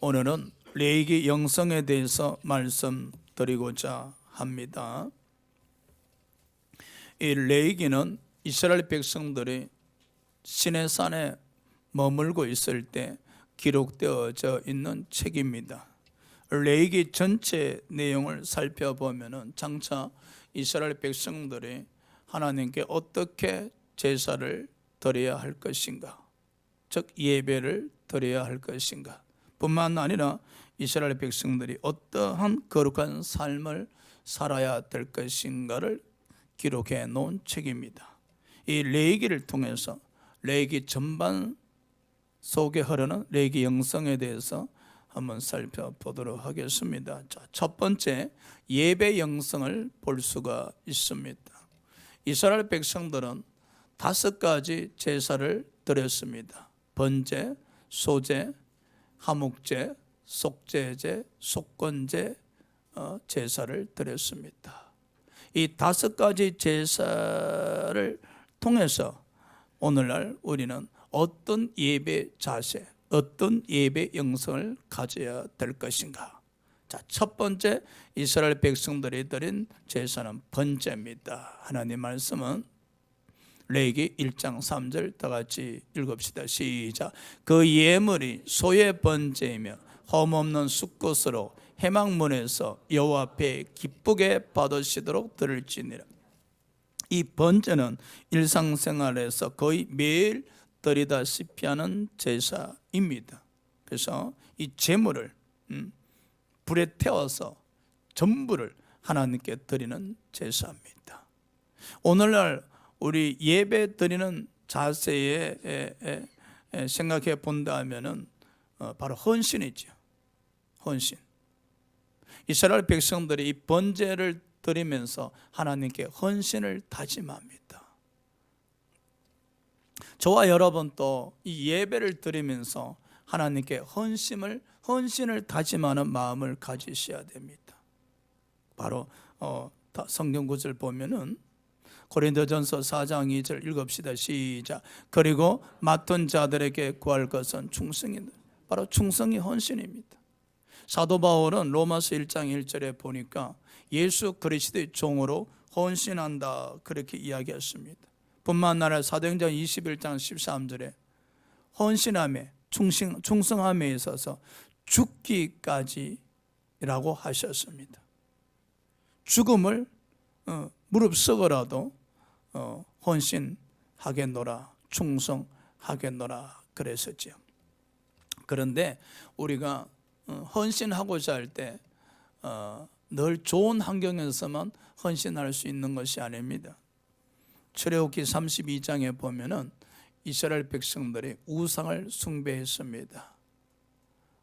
오늘은 레위기 영성에 대해서 말씀드리고자 합니다. 이 레위기는 이스라엘 백성들이 시내산에 머물고 있을 때 기록되어져 있는 책입니다. 레위기 전체 내용을 살펴보면 장차 이스라엘 백성들이 하나님께 어떻게 제사를 드려야 할 것인가, 즉 예배를 드려야 할 것인가, 뿐만 아니라 이스라엘 백성들이 어떠한 거룩한 삶을 살아야 될 것인가를 기록해 놓은 책입니다. 이 레위기를 통해서 레위기 전반 속에 흐르는 레위기 영성에 대해서 한번 살펴보도록 하겠습니다. 자, 첫 번째, 예배 영성을 볼 수가 있습니다. 이스라엘 백성들은 5가지 제사를 드렸습니다. 번제, 소제, 화목제, 속죄제, 속건제 제사를 드렸습니다. 이 5가지 제사를 통해서 오늘날 우리는 어떤 예배 자세, 어떤 예배 영성을 가져야 될 것인가. 자, 첫 번째 이스라엘 백성들이 드린 제사는 번제입니다. 하나님 말씀은 레위기 1장 3절 다 같이 읽읍시다. 시작. 그 예물이 소의 번제이며 험없는 숫것으로 회막문에서 여호와 앞에 기쁘게 받으시도록 드릴지니라. 이 번제는 일상생활에서 거의 매일 드리다시피 하는 제사입니다. 그래서 이 제물을 불에 태워서 전부를 하나님께 드리는 제사입니다. 오늘날 우리 예배 드리는 자세에 생각해 본다면은 바로 헌신이죠. 헌신. 이스라엘 백성들이 이 번제를 드리면서 하나님께 헌신을 다짐합니다. 저와 여러분 또 이 예배를 드리면서 하나님께 헌신을 다짐하는 마음을 가지셔야 됩니다. 바로 성경 구절 보면은 고린도전서 4장 2절 읽읍시다. 시작. 그리고 맡은 자들에게 구할 것은 충성이다. 바로 충성이 헌신입니다. 사도 바울은 로마서 1장 1절에 보니까 예수 그리스도의 종으로 헌신한다 그렇게 이야기했습니다. 뿐만 아니라 사도행전 21장 13절에 헌신함에 충성함에 있어서 죽기까지라고 하셨습니다. 죽음을 무릅쓰고라도 헌신하겠노라, 충성하겠노라 그랬었죠. 그런데 우리가 헌신하고자 할 때 늘 좋은 환경에서만 헌신할 수 있는 것이 아닙니다. 출애굽기 32장에 보면은 이스라엘 백성들이 우상을 숭배했습니다.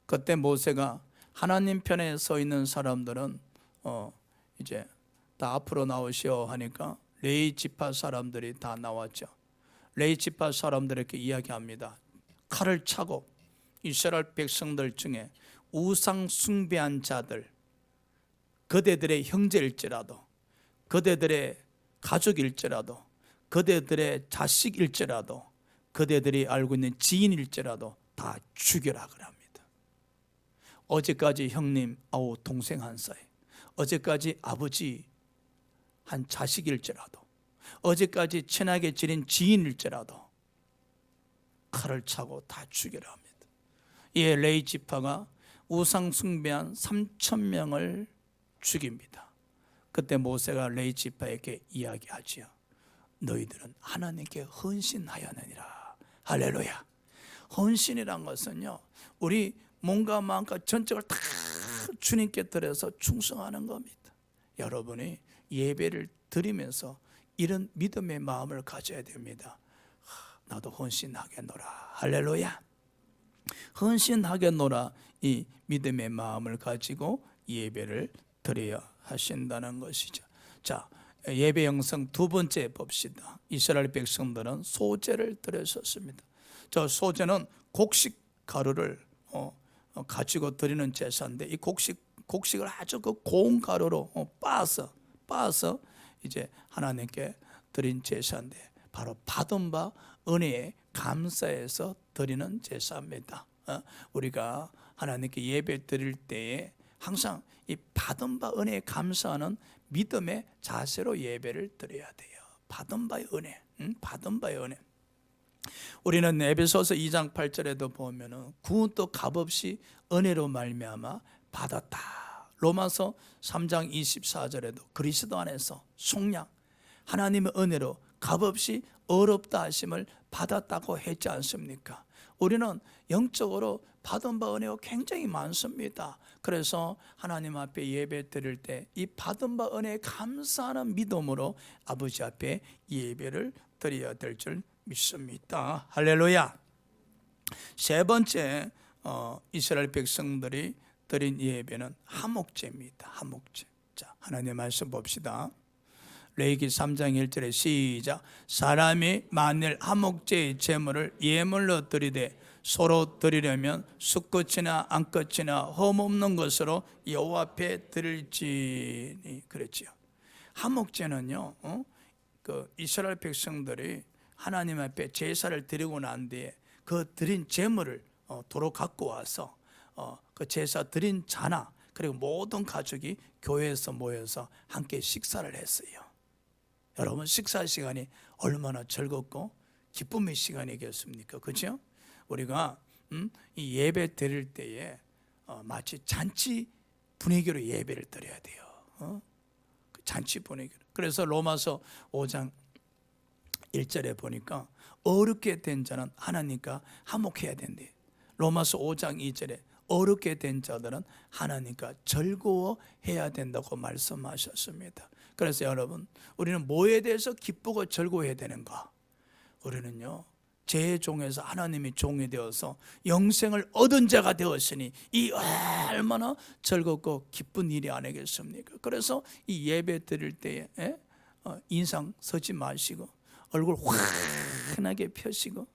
그때 모세가 하나님 편에 서 있는 사람들은 이제 다 앞으로 나오시오 하니까 레위 지파 사람들이 다 나왔죠. 레위 지파 사람들에게 이야기합니다. 칼을 차고 이스라엘 백성들 중에 우상 숭배한 자들, 그대들의 형제일지라도, 그대들의 가족일지라도, 그대들의 자식일지라도, 그대들이 알고 있는 지인일지라도 다 죽여라 그럽니다. 어제까지 형님, 동생 한 사이, 어제까지 아버지 한 자식일지라도, 어제까지 친하게 지낸 지인일지라도 칼을 차고 다 죽여라 합니다. 이에 레위 지파가 우상 숭배한 3,000명을 죽입니다. 그때 모세가 레위 지파에게 이야기하지요. 너희들은 하나님께 헌신하였느니라. 할렐루야. 헌신이란 것은요, 우리 몸과 마음과 전적을 다 주님께 드려서 충성하는 겁니다. 여러분이 예배를 드리면서 이런 믿음의 마음을 가져야 됩니다. 나도 헌신하겠노라. 할렐루야. 헌신하겠노라. 이 믿음의 마음을 가지고 예배를 드려야 하신다는 것이죠. 자, 예배 영성 두 번째 봅시다. 이스라엘 백성들은 소제를 드렸었습니다. 저 소제는 곡식 가루를 가지고 드리는 제사인데, 이 곡식을 아주 그 고운 가루로 빻아서 이제 하나님께 드린 제사인데, 바로 받은 바 은혜에 감사해서 드리는 제사입니다. 우리가 하나님께 예배 드릴 때에 항상 이 받은 바 은혜에 감사하는 믿음의 자세로 예배를 드려야 돼요. 받은 바의 은혜, 받은 바의 은혜. 우리는 에베소서 2장 8절에도 보면은 구원도 값없이 은혜로 말미암아 받았다. 로마서 3장 24절에도 그리스도 안에서 속량 하나님의 은혜로 값없이 어렵다 하심을 받았다고 했지 않습니까? 우리는 영적으로 받은 바 은혜가 굉장히 많습니다. 그래서 하나님 앞에 예배 드릴 때 이 받은 바 은혜에 감사하는 믿음으로 아버지 앞에 예배를 드려야 될 줄 믿습니다. 할렐루야. 세 번째 이스라엘 백성들이 드린 예배는 화목제입니다. 화목제. 자, 하나님의 말씀 봅시다. 레위기 3장 1절에 시작. 사람이 만일 화목제의 제물을 예물로 드리되 서로 드리려면 숫끝이나 안끝이나 흠없는 것으로 여호와 앞에 드릴지니. 그랬지요. 화목제는요, 그 이스라엘 백성들이 하나님 앞에 제사를 드리고 난 뒤에 그 드린 제물을 도로 갖고 와서 그 제사 드린 자나 그리고 모든 가족이 교회에서 모여서 함께 식사를 했어요. 여러분, 식사 시간이 얼마나 즐겁고 기쁨의 시간이겠습니까? 그렇죠? 우리가 이 예배 드릴 때에 마치 잔치 분위기로 예배를 드려야 돼요. 그 잔치 분위기로. 그래서 로마서 5장 1절에 보니까 어렵게 된 자는 하나님과 화목해야 된대. 로마서 5장 2절에 어렵게 된 자들은 하나님과 즐거워해야 된다고 말씀하셨습니다. 그래서 여러분, 우리는 뭐에 대해서 기쁘고 즐거워해야 되는가? 우리는요, 제 종에서 하나님이 종이 되어서 영생을 얻은 자가 되었으니 이 얼마나 즐겁고 기쁜 일이 아니겠습니까? 그래서 이 예배 드릴 때에 인상 서지 마시고 얼굴 환하게 펴시고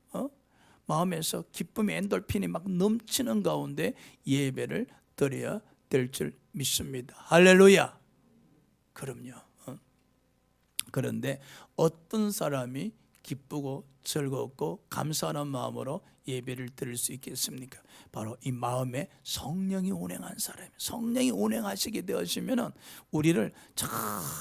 마음에서 기쁨의 엔돌핀이 막 넘치는 가운데 예배를 드려야 될 줄 믿습니다. 할렐루야. 그럼요. 그런데 어떤 사람이 기쁘고 즐겁고 감사하는 마음으로 예배를 드릴 수 있겠습니까? 바로 이 마음에 성령이 운행한 사람이에요. 성령이 운행하시게 되어지면 우리를 저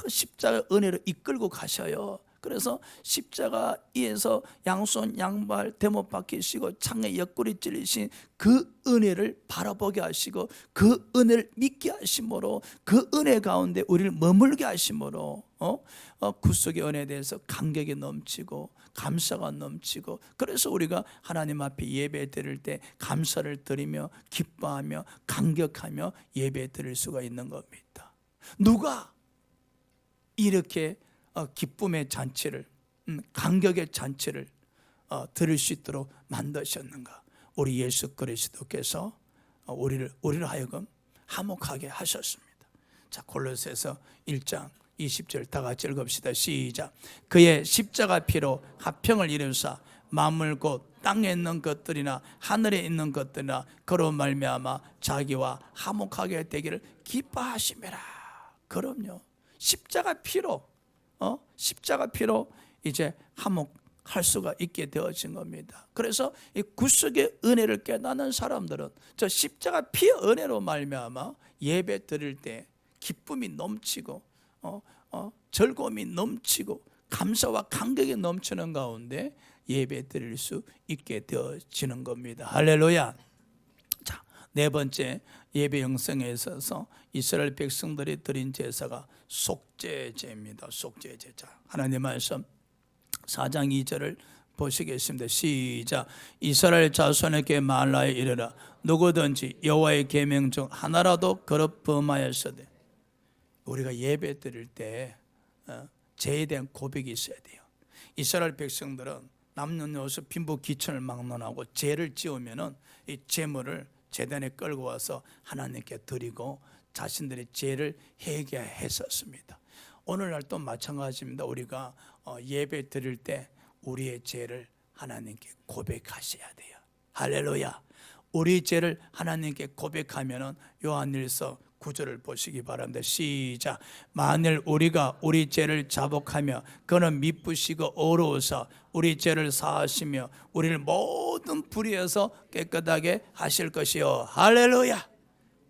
십자가 은혜로 이끌고 가셔요. 그래서 십자가에서 양손 양발 대못 박히시고 창에 옆구리 찔리신 그 은혜를 바라보게 하시고 그 은혜를 믿게 하심으로 그 은혜 가운데 우리를 머물게 하심으로 구속의 은혜에 대해서 감격이 넘치고 감사가 넘치고, 그래서 우리가 하나님 앞에 예배 드릴 때 감사를 드리며 기뻐하며 감격하며 예배 드릴 수가 있는 겁니다. 누가 이렇게 기쁨의 잔치를, 감격의 잔치를 드릴 수 있도록 만드셨는가? 우리 예수 그리스도께서 우리를 하여금 화목하게 하셨습니다. 자, 골로새서 1장 20절 다 같이 읽읍시다. 시작. 그의 십자가 피로 화평을 이루사 만물 곧 땅에 있는 것들이나 하늘에 있는 것들이나 그로 말미암아 자기와 화목하게 되기를 기뻐하심이라. 그럼요, 십자가 피로 이제 화목할 수가 있게 되어진 겁니다. 그래서 이 구속의 은혜를 깨닫는 사람들은 저 십자가 피의 은혜로 말미암아 예배 드릴 때 기쁨이 넘치고 즐거움이 넘치고 감사와 감격이 넘치는 가운데 예배 드릴 수 있게 되어지는 겁니다. 할렐루야. 자, 네 번째 예배 형성에 있어서 이스라엘 백성들이 드린 제사가 속죄제입니다. 속죄제. 자, 하나님 말씀 4장 2절을 보시겠습니다. 시작. 이스라엘 자손에게 말하여 이르라. 누구든지 여호와의 계명 중 하나라도 거듭 범하였으되. 우리가 예배 드릴 때 죄에 대한 고백이 있어야 돼요. 이스라엘 백성들은 남녀노소 빈부 귀천을 막론하고 죄를 지으면은 이 제물을 제단에 끌고 와서 하나님께 드리고 자신들의 죄를 회개했었습니다. 오늘날 또 마찬가지입니다. 우리가 예배 드릴 때 우리의 죄를 하나님께 고백하셔야 돼요. 할렐루야. 우리 죄를 하나님께 고백하면은 요한일서 구절을 보시기 바랍니다. 시작. 만일 우리가 우리 죄를 자복하며 그는 미쁘시고 어로워서 우리 죄를 사하시며 우리를 모든 불의에서 깨끗하게 하실 것이요. 할렐루야.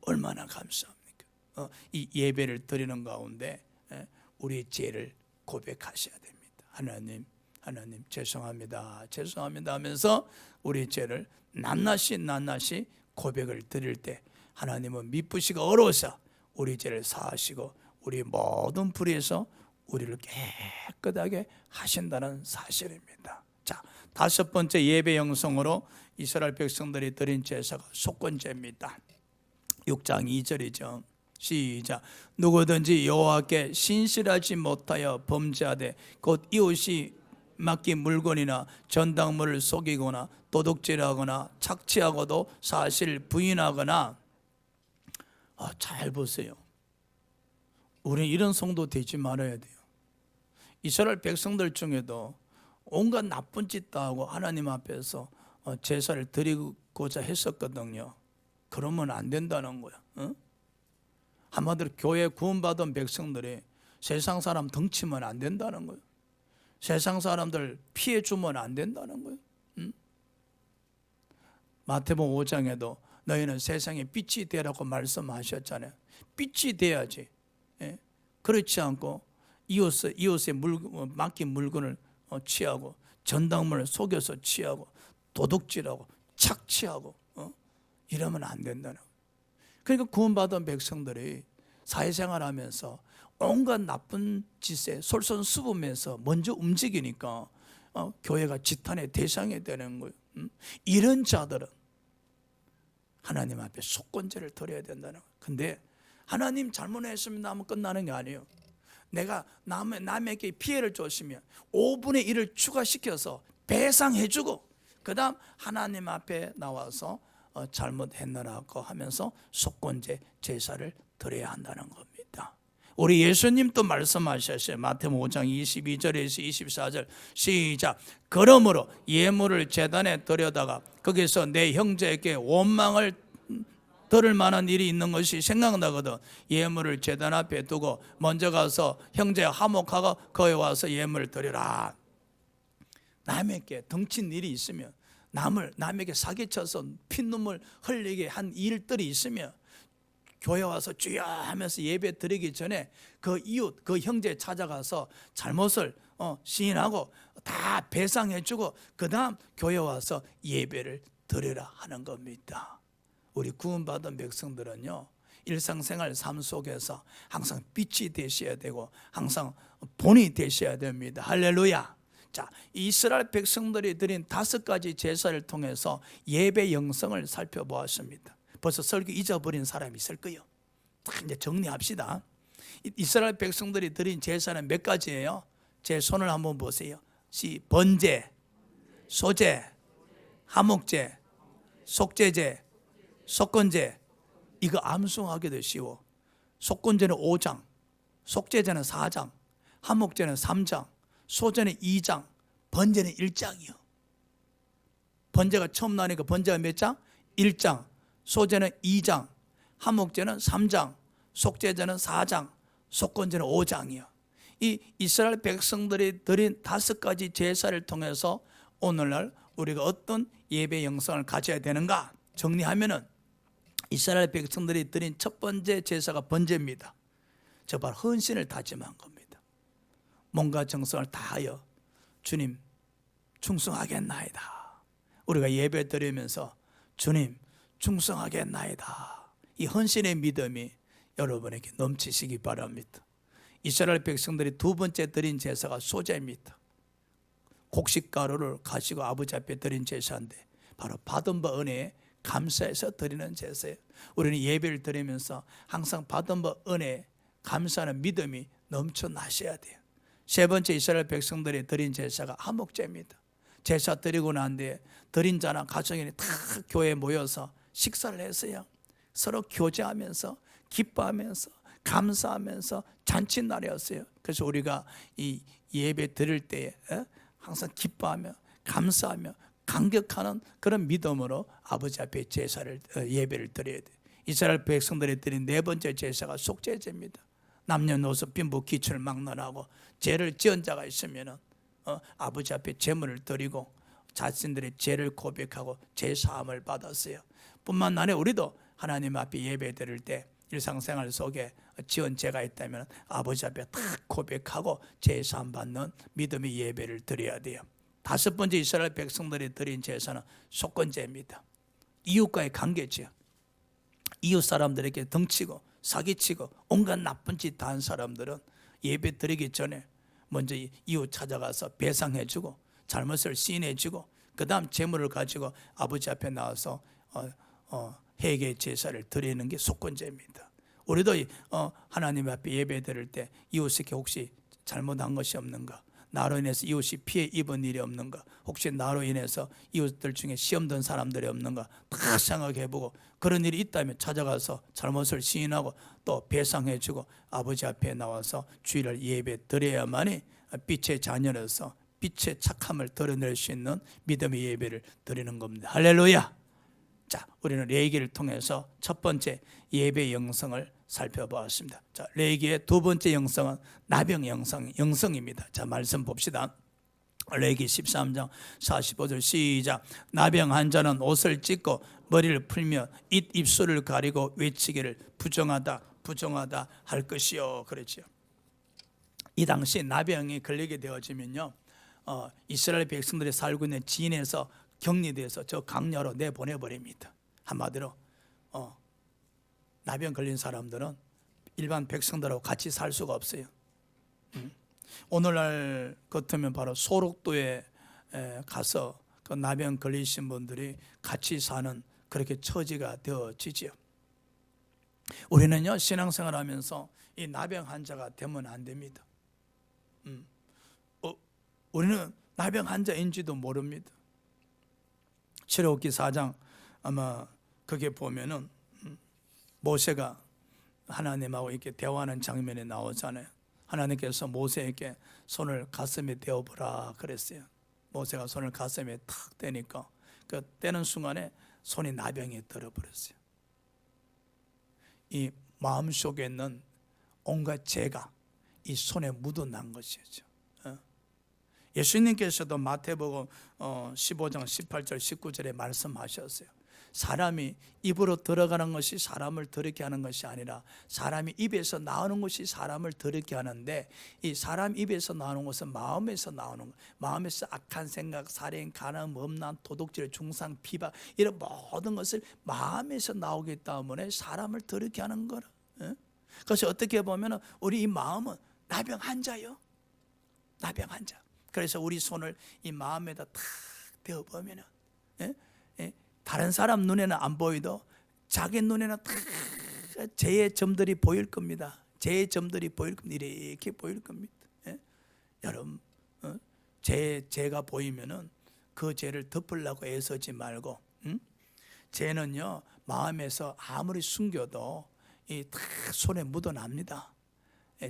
얼마나 감사합니까? 이 예배를 드리는 가운데 우리 죄를 고백하셔야 됩니다. 하나님 죄송합니다 하면서 우리 죄를 낱낱이 고백을 드릴 때 하나님은 미쁘시고 어려워서 우리 죄를 사하시고 우리 모든 불의에서 우리를 깨끗하게 하신다는 사실입니다. 자, 다섯 번째 예배 영성으로 이스라엘 백성들이 드린 제사가 속건제입니다. 6장 2절이죠. 시작. 누구든지 여호와께 신실하지 못하여 범죄하되 곧 이웃이 맡긴 물건이나 전당물을 속이거나 도둑질하거나 착취하고도 사실 부인하거나, 잘 보세요. 우리는 이런 성도 되지 말아야 돼요. 이스라엘 백성들 중에도 온갖 나쁜 짓도 하고 하나님 앞에서 제사를 드리고자 했었거든요. 그러면 안 된다는 거야. 한마디로 교회 구원받은 백성들이 세상 사람 덩치면 안 된다는 거예요. 세상 사람들 피해 주면 안 된다는 거예요. 마태복음 5장에도 너희는 세상에 빛이 되라고 말씀하셨잖아요. 빛이 돼야지. 그렇지 않고 이웃의 맡긴 물건을 취하고 전당물을 속여서 취하고 도둑질하고 착취하고 이러면 안 된다는 거예요. 그러니까 구원받은 백성들이 사회생활하면서 온갖 나쁜 짓에 솔선수범해서 먼저 움직이니까 교회가 지탄의 대상이 되는 거예요. 이런 자들은 하나님 앞에 속건제를 드려야 된다는 거예요. 근데 하나님 잘못했으면 나면 끝나는 게 아니에요. 내가 남에게 피해를 줬으면 5분의 1을 추가시켜서 배상해주고 그 다음 하나님 앞에 나와서 잘못했느라고 하면서 속건제 제사를 드려야 한다는 겁니다. 우리 예수님도 말씀하셨어요. 마태복음 5장 22절에서 24절 시작. 그러므로 예물을 제단에 드려다가 거기서 내 형제에게 원망을 들을 만한 일이 있는 것이 생각나거든 예물을 제단 앞에 두고 먼저 가서 형제 화목하고 거기 와서 예물을 드리라. 남에게 덩친 일이 있으면 남에게 사기쳐서 피눈물 흘리게 한 일들이 있으면 교회 와서 주여 하면서 예배 드리기 전에 그 이웃, 그 형제 찾아가서 잘못을 시인하고 다 배상해주고 그 다음 교회 와서 예배를 드리라 하는 겁니다. 우리 구원받은 백성들은요 일상생활 삶 속에서 항상 빛이 되셔야 되고 항상 본이 되셔야 됩니다. 할렐루야. 자, 이스라엘 백성들이 드린 5가지 제사를 통해서 예배 영성을 살펴보았습니다. 벌써 설교 잊어버린 사람이 있을 거예요. 이제 정리합시다. 이스라엘 백성들이 드린 제사는 몇 가지예요? 제 손을 한번 보세요. 번제, 소제, 화목제, 속제제, 속건제. 이거 암송하기도 쉬워. 속건제는 5장, 속제제는 4장, 화목제는 3장, 소제는 2장, 번제는 1장이요. 번제가 처음 나니까 번제가 몇 장? 1장. 소제는 2장, 화목제는 3장, 속제제는 4장, 속건제는 5장이요. 이 이스라엘 백성들이 드린 5가지 제사를 통해서 오늘날 우리가 어떤 예배 영성을 가져야 되는가 정리하면은 이스라엘 백성들이 드린 첫 번째 제사가 번제입니다. 저 바로 헌신을 다짐한 겁니다. 몸과 정성을 다하여 주님 충성하겠나이다. 우리가 예배 드리면서 주님 충성하겠나이다. 이 헌신의 믿음이 여러분에게 넘치시기 바랍니다. 이스라엘 백성들이 두 번째 드린 제사가 소제입니다. 곡식가루를 가지고 아버지 앞에 드린 제사인데 바로 받은 바 은혜에 감사해서 드리는 제사예요. 우리는 예배를 드리면서 항상 받은 바 은혜에 감사하는 믿음이 넘쳐나셔야 돼요. 세 번째 이스라엘 백성들이 드린 제사가 화목제입니다. 제사 드리고 난 뒤에 드린 자나 가정인이 다 교회에 모여서 식사를 했어요. 서로 교제하면서 기뻐하면서 감사하면서 잔칫날이었어요. 그래서 우리가 이 예배 드릴 때에 항상 기뻐하며 감사하며 감격하는 그런 믿음으로 아버지 앞에 제사를 예배를 드려야 돼요. 이스라엘 백성들이 드린 네 번째 제사가 속죄제입니다. 남녀노소 빈부 기출 막론하고 죄를 지은 자가 있으면 아버지 앞에 제물을 드리고 자신들의 죄를 고백하고 죄 사함을 받았어요. 뿐만 아니라 우리도 하나님 앞에 예배 드릴 때 일상생활 속에 지은 죄가 있다면 아버지 앞에 딱 고백하고 죄 사함 받는 믿음의 예배를 드려야 돼요. 다섯 번째 이스라엘 백성들이 드린 제사는 속건제입니다. 이웃과의 관계죠. 이웃 사람들에게 덩치고 사기치고 온갖 나쁜 짓 다 한 사람들은 예배 드리기 전에 먼저 이웃 찾아가서 배상해주고 잘못을 시인해주고 그 다음 재물을 가지고 아버지 앞에 나와서 회개 제사를 드리는 게 속건제입니다. 우리도 하나님 앞에 예배 드릴 때 이웃에게 혹시 잘못한 것이 없는가, 나로 인해서 이웃이 피해 입은 일이 없는가, 혹시 나로 인해서 이웃들 중에 시험 든 사람들이 없는가 다 생각해보고 그런 일이 있다면 찾아가서 잘못을 시인하고 또 배상해주고 아버지 앞에 나와서 주일을 예배 드려야만이 빛의 자녀로서 빛의 착함을 드러낼 수 있는 믿음의 예배를 드리는 겁니다. 할렐루야. 자, 우리는 레위기를 통해서 첫 번째 예배 영성을 살펴보았습니다. 자, 레위기의 두 번째 영성은 나병 영성입니다. 자, 말씀 봅시다. 레위기 13장 45절 시작. 나병 환자는 옷을 찢고 머리를 풀며 입술을 가리고 외치기를 부정하다 부정하다 할 것이요. 그랬죠. 이 당시 나병이 걸리게 되어지면요, 이스라엘 백성들이 살고 있는 진에서 격리돼서 저 강야로 내보내버립니다. 한마디로 나병 걸린 사람들은 일반 백성들하고 같이 살 수가 없어요. 오늘날 같으면 바로 소록도에 가서 그 나병 걸리신 분들이 같이 사는 그렇게 처지가 되어지지요. 우리는요, 신앙생활하면서 이 나병 환자가 되면 안 됩니다. 우리는 나병 환자인지도 모릅니다. 출애굽기 4장 아마 그게 보면은 모세가 하나님하고 이렇게 대화하는 장면이 나오잖아요. 하나님께서 모세에게 손을 가슴에 대어보라 그랬어요. 모세가 손을 가슴에 탁 대니까 그 떼는 순간에 손이 나병에 들어버렸어요. 이 마음속에 있는 온갖 죄가 이 손에 묻어난 것이죠. 예수님께서도 마태복음 15장 18절 19절에 말씀하셨어요. 사람이 입으로 들어가는 것이 사람을 더럽게 하는 것이 아니라 사람이 입에서 나오는 것이 사람을 더럽게 하는데, 이 사람 입에서 나오는 것은 마음에서 나오는 것, 마음에서 악한 생각, 살인, 간음, 음란, 도둑질, 중상, 비방 이런 모든 것을 마음에서 나오기 때문에 사람을 더럽게 하는 거라. 그래서 어떻게 보면 우리 이 마음은 나병 환자요. 나병 환자. 그래서 우리 손을 이 마음에다 탁 대어보면 다른 사람 눈에는 안 보이도 자기 눈에는 다 죄의 점들이 보일 겁니다. 죄의 점들이 보일 겁니다. 이렇게 보일 겁니다. 여러분, 죄가 보이면은 그 죄를 덮으려고 애쓰지 말고, 죄는요 마음에서 아무리 숨겨도 이 다 손에 묻어납니다.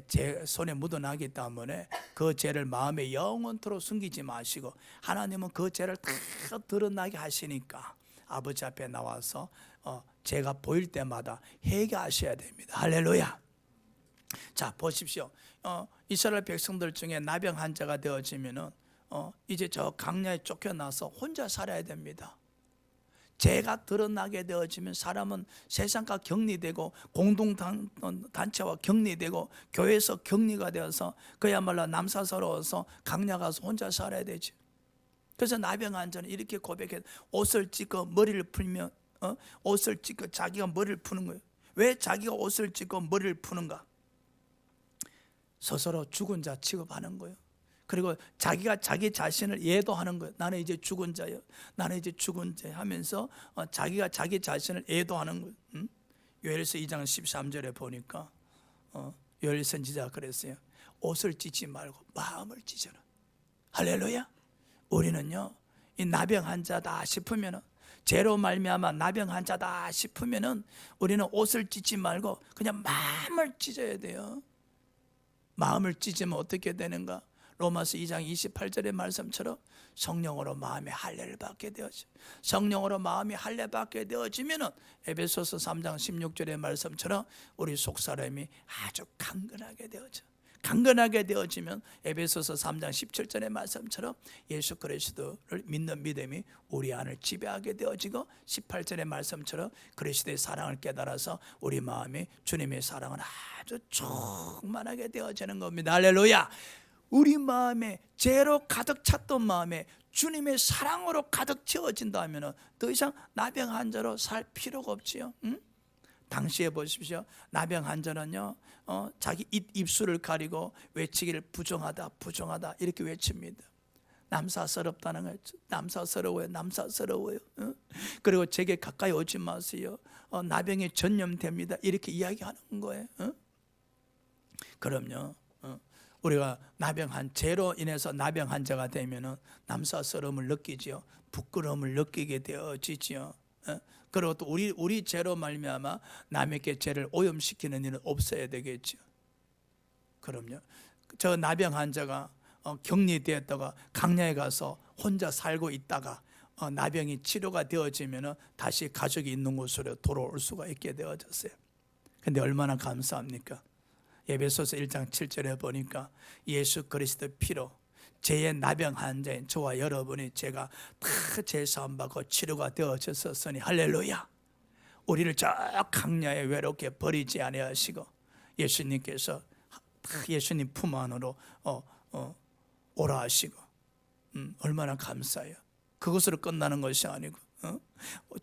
제 손에 묻어나기 때문에 그 죄를 마음에 영원토록 숨기지 마시고, 하나님은 그 죄를 다 드러나게 하시니까 아버지 앞에 나와서 죄가 보일 때마다 회개하셔야 됩니다. 할렐루야. 자, 보십시오. 이스라엘 백성들 중에 나병 환자가 되어지면은 이제 저 강야에 쫓겨나서 혼자 살아야 됩니다. 죄가 드러나게 되어지면 사람은 세상과 격리되고 공동단체와 격리되고 교회에서 격리가 되어서 그야말로 남사스러워서 강야 가서 혼자 살아야 되죠. 그래서 나병 환자는 이렇게 고백해, 옷을 찢고 머리를 풀며 옷을 찢고 자기가 머리를 푸는 거예요. 왜 자기가 옷을 찢고 머리를 푸는가? 스스로 죽은 자 취급하는 거예요. 그리고 자기가 자기 자신을 예도하는 거예요. 나는 이제 죽은 자예요. 나는 이제 죽은 자 하면서 자기가 자기 자신을 예도하는 거예요. 요엘서 2장 13절에 보니까 요엘 선지자가 그랬어요. 옷을 찢지 말고 마음을 찢어라. 할렐루야. 우리는요, 이 나병 환자다 싶으면은, 죄로 말미암아 나병 환자다 싶으면은 우리는 옷을 찢지 말고 그냥 마음을 찢어야 돼요. 마음을 찢으면 어떻게 되는가? 로마서 2장 28절의 말씀처럼 성령으로 마음의 할례를 받게 되어져. 성령으로 마음이 할례 받게 되어지면은 에베소서 3장 16절의 말씀처럼 우리 속사람이 아주 강건하게 되어져. 강건하게 되어지면 에베소서 3장 17절의 말씀처럼 예수 그리스도를 믿는 믿음이 우리 안을 지배하게 되어지고 18절의 말씀처럼 그리스도의 사랑을 깨달아서 우리 마음이 주님의 사랑을 아주 충만하게 되어지는 겁니다. 할렐루야. 우리 마음에 죄로 가득 찼던 마음에 주님의 사랑으로 가득 채워진다면 더 이상 나병 환자로 살 필요가 없지요. 응? 당시에 보십시오. 나병 환자는요, 자기 입술을 가리고 외치기를 부정하다, 부정하다 이렇게 외칩니다. 남사스럽다는 거죠. 남사스러워요, 남사스러워요. 그리고 제게 가까이 오지 마세요. 나병에 전염됩니다. 이렇게 이야기하는 거예요. 그럼요. 우리가 죄로 인해서 나병 환자가 되면은 남사스러움을 느끼지요. 부끄러움을 느끼게 되어지지요. 그리고 또 우리 죄로 말미암아 남에게 죄를 오염시키는 일은 없어야 되겠죠. 그럼요. 저 나병 환자가 격리되었다가 강야에 가서 혼자 살고 있다가 나병이 치료가 되어지면은 다시 가족이 있는 곳으로 돌아올 수가 있게 되어졌어요. 근데 얼마나 감사합니까? 에베소서 1장 7절에 보니까 예수 그리스도 피로 죄의 나병 환자인 저와 여러분이 제가 다 죄사함받고 치료가 되어졌었으니 할렐루야. 우리를 저 강야에 외롭게 버리지 아니하시고 예수님께서 예수님 품 안으로 오라 하시고 얼마나 감사해요. 그것으로 끝나는 것이 아니고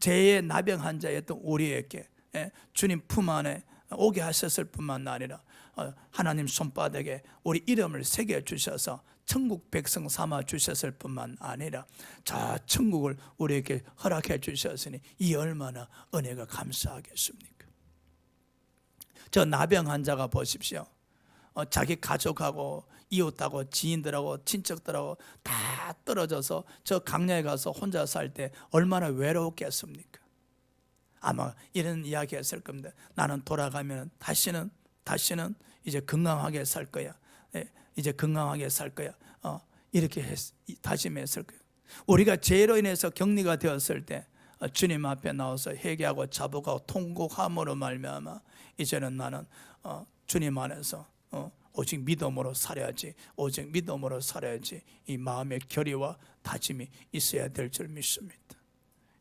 죄의 나병 환자였던 우리에게 주님 품 안에 오게 하셨을 뿐만 아니라 하나님 손바닥에 우리 이름을 새겨 주셔서 천국 백성 삼아 주셨을 뿐만 아니라 저 천국을 우리에게 허락해 주셨으니 이 얼마나 은혜가 감사하겠습니까? 저 나병 환자가 보십시오. 자기 가족하고 이웃하고 지인들하고 친척들하고 다 떨어져서 저 강야에 가서 혼자 살 때 얼마나 외로웠겠습니까? 아마 이런 이야기 했을 겁니다. 나는 돌아가면 다시는 이제 건강하게 살 거야. 이제 건강하게 살 거야. 이렇게 다짐했을 거예요. 우리가 죄로 인해서 격리가 되었을 때 주님 앞에 나와서 회개하고 자복하고 통곡함으로 말미암아 이제는 나는 주님 안에서 오직 믿음으로 살아야지. 오직 믿음으로 살아야지. 이 마음의 결의와 다짐이 있어야 될 줄 믿습니다.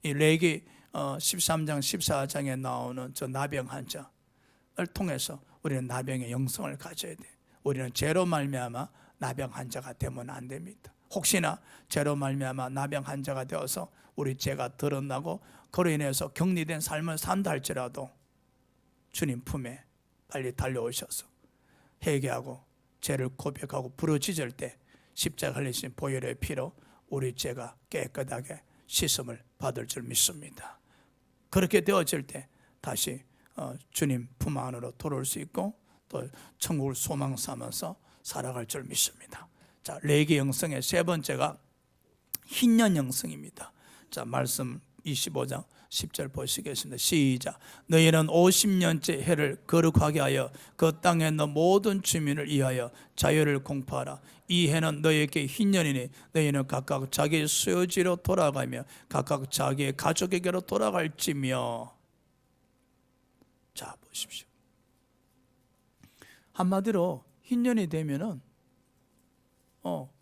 이 레기 13장 14장에 나오는 저 나병 환자를 통해서 우리는 나병의 영성을 가져야 돼. 우리는 죄로 말미암아 나병 환자가 되면 안 됩니다. 혹시나 죄로 말미암아 나병 환자가 되어서 우리 죄가 드러나고 그로 인해서 격리된 삶을 산다 할지라도 주님 품에 빨리 달려오셔서 회개하고 죄를 고백하고 부르짖을 때 십자가 흘리신 보혈의 피로 우리 죄가 깨끗하게 씻음을 받을 줄 믿습니다. 그렇게 되어질 때 다시 주님 품 안으로 돌아올 수 있고 또 천국을 소망 삼아서 살아갈 줄 믿습니다. 자, 레기 영성의 세 번째가 흰년 영성입니다. 자, 말씀 25장 10절 보시겠습니다. 시작. 너희는 50년째 해를 거룩하게 하여 그 땅에 있는 모든 주민을 위하여 자유를 공포하라. 이 해는 너희에게 흰년이니 너희는 각각 자기 소유지로 돌아가며 각각 자기의 가족에게로 돌아갈지며. 자, 보십시오. 한마디로 흰년이 되면은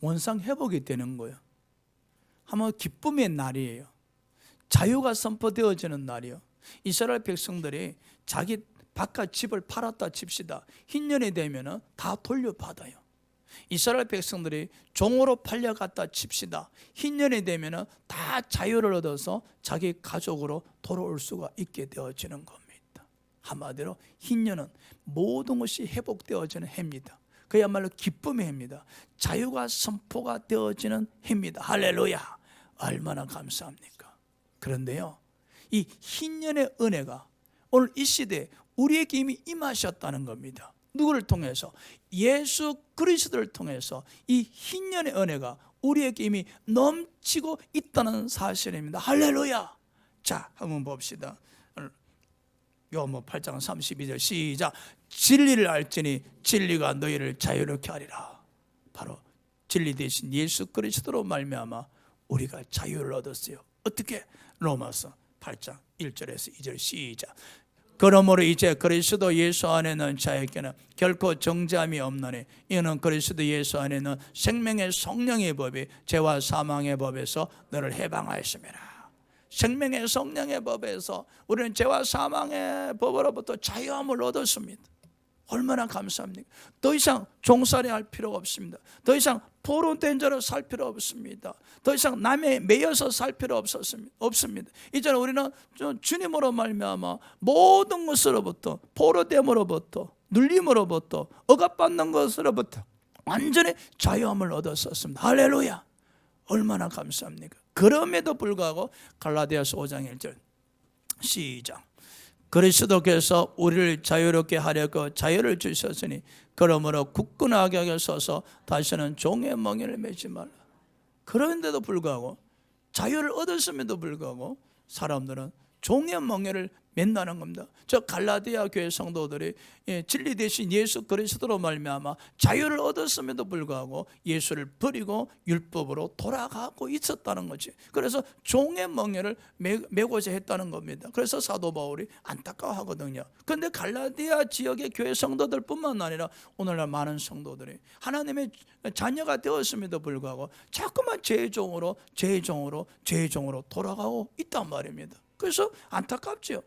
원상 회복이 되는 거예요. 한번 기쁨의 날이에요. 자유가 선포되어지는 날이요. 이스라엘 백성들이 자기 바깥 집을 팔았다 칩시다. 흰년이 되면 다 돌려받아요. 이스라엘 백성들이 종으로 팔려갔다 칩시다. 흰년이 되면 다 자유를 얻어서 자기 가족으로 돌아올 수가 있게 되어지는 겁니다. 한마디로 흰년은 모든 것이 회복되어지는 해입니다. 그야말로 기쁨의 해입니다. 자유가 선포가 되어지는 해입니다. 할렐루야. 얼마나 감사합니까? 그런데요, 이 흰년의 은혜가 오늘 이 시대에 우리에게 이미 임하셨다는 겁니다. 누구를 통해서? 예수 그리스도를 통해서 이 흰년의 은혜가 우리에게 이미 넘치고 있다는 사실입니다. 할렐루야. 자, 한번 봅시다. 요한복음 8장 32절 시작. 진리를 알지니 진리가 너희를 자유롭게 하리라. 바로 진리 대신 예수 그리스도로 말미암아 우리가 자유를 얻었어요. 어떻게? 로마서 8장 1절에서 2절 시작. 그러므로 이제 그리스도 예수 안에는 자에게는 결코 정죄함이 없나니 이는 그리스도 예수 안에는 생명의 성령의 법이 죄와 사망의 법에서 너를 해방하였음이라. 생명의 성령의 법에서 우리는 죄와 사망의 법으로부터 자유함을 얻었습니다. 얼마나 감사합니까? 더 이상 종살이 할 필요가 없습니다. 더 이상 포로된 자로 살 필요 없습니다. 더 이상 남에 매여서 살 필요 없습니다. 이제는 우리는 주님으로 말미암아 모든 것으로부터, 포로됨으로부터, 눌림으로부터, 억압받는 것으로부터 완전히 자유함을 얻었었습니다. 할렐루야! 얼마나 감사합니까? 그럼에도 불구하고 갈라디아서 5장 1절 시작. 그리스도께서 우리를 자유롭게 하려고 자유를 주셨으니 그러므로 굳건하게 하셔서 다시는 종의 멍에를 매지 말라. 그런데도 불구하고 자유를 얻었음에도 불구하고 사람들은 종의 멍에를 맨다는 겁니다. 저 갈라디아 교회 성도들이 진리 대신 예수 그리스도로 말미암아 자유를 얻었음에도 불구하고 예수를 버리고 율법으로 돌아가고 있었다는 거지. 그래서 종의 멍에를 메고자 했다는 겁니다. 그래서 사도 바울이 안타까워하거든요. 그런데 갈라디아 지역의 교회 성도들뿐만 아니라 오늘날 많은 성도들이 하나님의 자녀가 되었음에도 불구하고 자꾸만 죄의 종으로 돌아가고 있단 말입니다. 그래서 안타깝죠.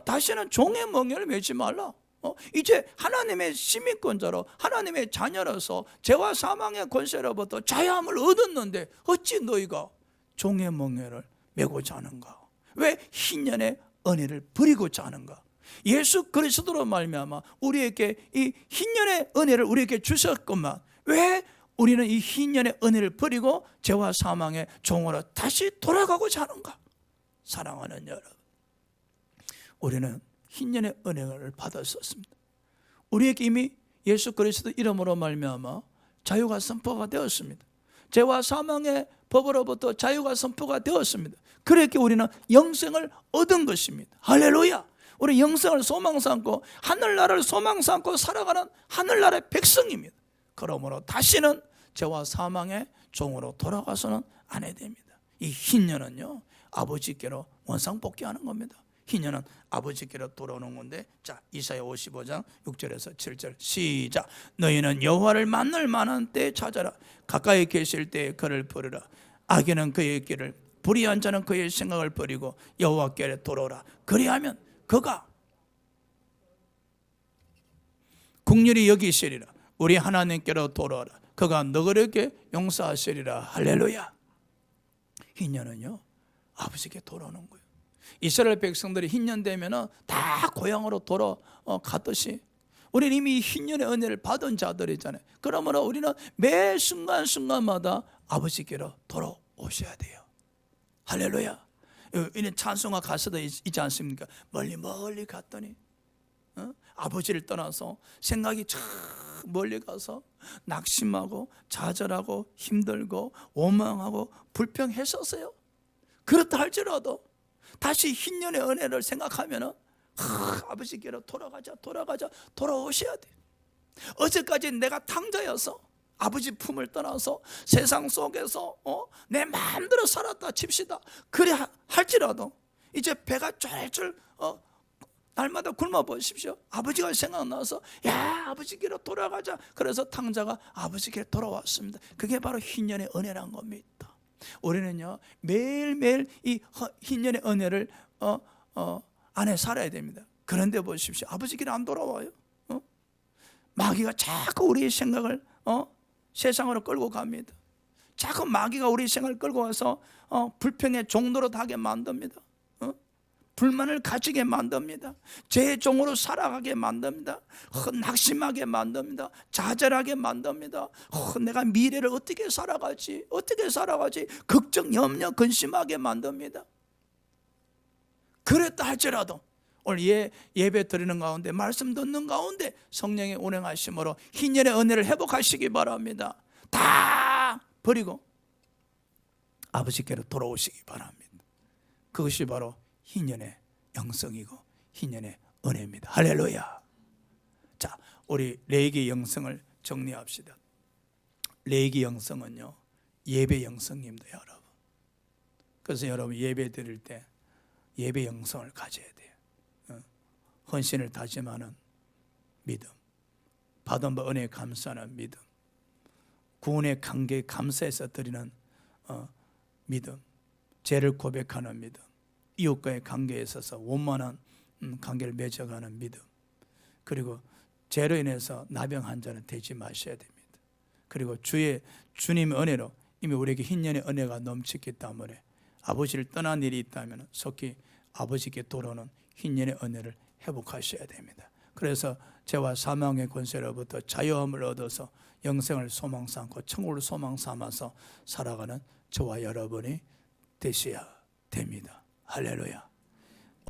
다시는 종의 멍에를 매지 말라. 이제 하나님의 시민권자로 하나님의 자녀로서 죄와 사망의 권세로부터 자유함을 얻었는데 어찌 너희가 종의 멍에를 메고자 하는가? 왜 흰년의 은혜를 버리고자 하는가? 예수 그리스도로 말미암아 우리에게 이 흰년의 은혜를 우리에게 주셨건만 왜 우리는 이 흰년의 은혜를 버리고 죄와 사망의 종으로 다시 돌아가고자 하는가? 사랑하는 여러분, 우리는 흰년의 은혜를 받았었습니다. 우리에게 이미 예수 그리스도 이름으로 말미암아 자유가 선포가 되었습니다. 죄와 사망의 법으로부터 자유가 선포가 되었습니다. 그렇게 우리는 영생을 얻은 것입니다. 할렐루야! 우리 영생을 소망 삼고 하늘나라를 소망 삼고 살아가는 하늘나라의 백성입니다. 그러므로 다시는 죄와 사망의 종으로 돌아가서는 안 해야 됩니다. 이 흰년은요 아버지께로 원상복귀하는 겁니다. 흰년은 아버지께로 돌아오는 건데, 자 이사야 55장 6절에서 7절 시작. 너희는 여호와를 만날 만한 때에 찾아라. 가까이 계실 때에 그를 부르라. 악인은 그의 길을, 불의한 자는 그의 생각을 버리고 여호와께로 돌아오라. 그리하면 그가 긍휼히 여기시리라. 우리 하나님께로 돌아오라. 그가 너희에게 용서하시리라. 할렐루야. 흰년은요 아버지께 돌아오는 거예요. 이스라엘 백성들이 흰년 되면 다 고향으로 돌아갔듯이 우리는 이미 흰년의 은혜를 받은 자들이잖아요. 그러므로 우리는 매 순간순간마다 아버지께로 돌아오셔야 돼요. 할렐루야. 이는 찬송가 가사도 있지 않습니까? 멀리 갔더니 아버지를 떠나서 생각이 참 멀리 가서 낙심하고 좌절하고 힘들고 원망하고 불평했었어요. 그렇다 할지라도 다시 흰년의 은혜를 생각하면 아버지께로 돌아오셔야 돼. 어제까지 내가 탕자여서 아버지 품을 떠나서 세상 속에서 내 마음대로 살았다 칩시다. 그래 할지라도 이제 배가 쫄쫄 날마다 굶어 보십시오. 아버지가 생각나서 야 아버지께로 돌아가자. 그래서 탕자가 아버지께로 돌아왔습니다. 그게 바로 흰년의 은혜란 겁니다. 우리는요 매일매일 이 흰년의 은혜를 안에 살아야 됩니다. 그런데 보십시오. 아버지께로 안 돌아와요. 마귀가 자꾸 우리의 생각을 세상으로 끌고 갑니다. 자꾸 마귀가 우리의 생각을 끌고 와서 불평의 종로로 하게 만듭니다. 불만을 가지게 만듭니다. 죄의 종으로 살아가게 만듭니다. 낙심하게 만듭니다. 좌절하게 만듭니다. 내가 미래를 어떻게 살아가지 걱정, 염려, 근심하게 만듭니다. 그랬다 할지라도 오늘 예배 드리는 가운데 말씀 듣는 가운데 성령의 운행하심으로 흰년의 은혜를 회복하시기 바랍니다. 다 버리고 아버지께로 돌아오시기 바랍니다. 그것이 바로 흰년의 영성이고 흰년의 은혜입니다. 할렐루야. 자, 우리 레위기 영성을 정리합시다. 레이기 영성은요 예배 영성입니다, 여러분. 그래서 여러분 예배 드릴 때 예배 영성을 가져야 돼요. 헌신을 다짐하는 믿음, 받은 바 은혜에 감사하는 믿음, 구원의 관계에 감사해서 드리는 믿음, 죄를 고백하는 믿음, 이웃과의 관계에 있어서 원만한 관계를 맺어가는 믿음, 그리고 죄로 인해서 나병 환자는 되지 마셔야 됩니다. 그리고 주님의 은혜로 이미 우리에게 흰년의 은혜가 넘치기 때문에 아버지를 떠난 일이 있다면 속히 아버지께 돌아오는 흰년의 은혜를 회복하셔야 됩니다. 그래서 죄와 사망의 권세로부터 자유함을 얻어서 영생을 소망 삼고 천국을 소망 삼아서 살아가는 저와 여러분이 되셔야 됩니다. 할렐루야.